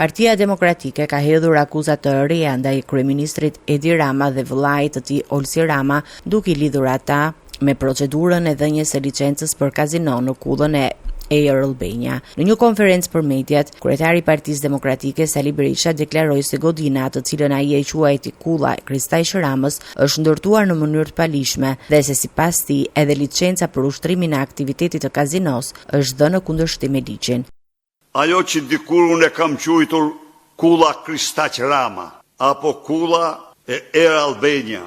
Partia Demokratike ka hedhur akuzat të reja ndaj kryeministrit Edi Rama dhe vëllait të tij Olsi Rama, duke i lidhur ata me procedurën e dhënies së licencës për kazino në kullën e Air Albania. Në një konferencë për mediat, kryetari i Partisë Demokratike Sali Berisha deklaroi se godina, të cilën ai e quajti kulla e Kristajsh Ramës, është ndërtuar në mënyrë të palishme dhe se sipas tij edhe licenca për ushtrimin e aktivitetit të kazinos është dhënë në kundërshtim me ligjin. Ajo që dikur unë e kam quajtur kulla Kristajsh Rama, apo kulla e Air Albania,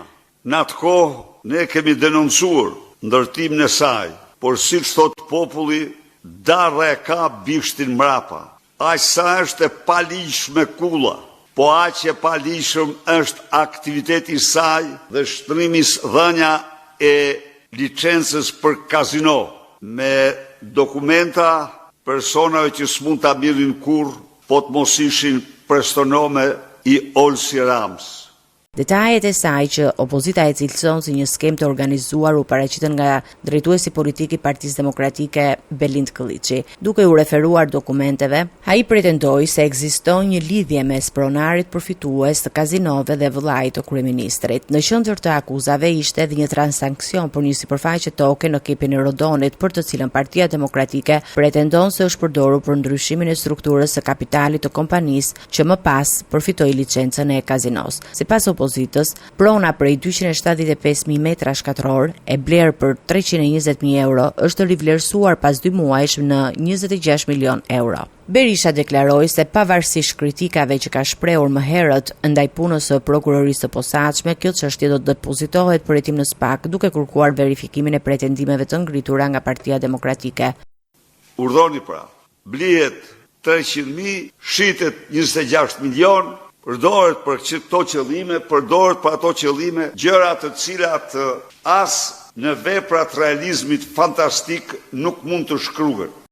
në atë kohë ne kemi denoncuar ndërtimin e saj, por siç thot populli, darra e ka bishtin mrapa. Aq sa është e palishme kulla, po aq e palishëm është aktiviteti i saj dhe shtrimi dhënia e licencës për kazino me dokumenta personave që s'mund ta mirrin kurrë, po të mos ishin prestanome i Olsi Ramës. Detajet e saj që opozita e cilëson si një skem të organizuar u paraqiten nga drejtuesi politik i Partisë Demokratike Belind Kılliçi. Duke u referuar dokumenteve, ai pretendoi se ekziston një lidhje mes pronarit përfitues të kazinove dhe vëllait të kryeministrit. Në qendër të akuzave ishte edhe një transaksion për një sipërfaqe toke në kepin e Rodonit, për të cilën Partia Demokratike pretendon se është përdorur për ndryshimin e strukturës së kapitalit të kompanisë që më pas përfitoi licencën e kazinos. Sipas opozitës, prona prej 275.000 metra shkatror e blerë për 320.000 euro është rivlerësuar pas 2 muajsh në 26 milion euro. Berisha deklaroi se pavarësisht kritikave që ka shprehur më herët ndaj punës së prokurorisë së posaçme, kjo çështje do të depozitohet për hetim në SPAK, duke kërkuar verifikimin e pretendimeve të ngritura nga Partia Demokratike. Urdhoni pra, blihet 300.000, shitet 26 milion, përdoret për këto qëllime, përdoret për ato qëllime, gjëra të cilat as në veprat realizmit fantastik nuk mund të shkruhen.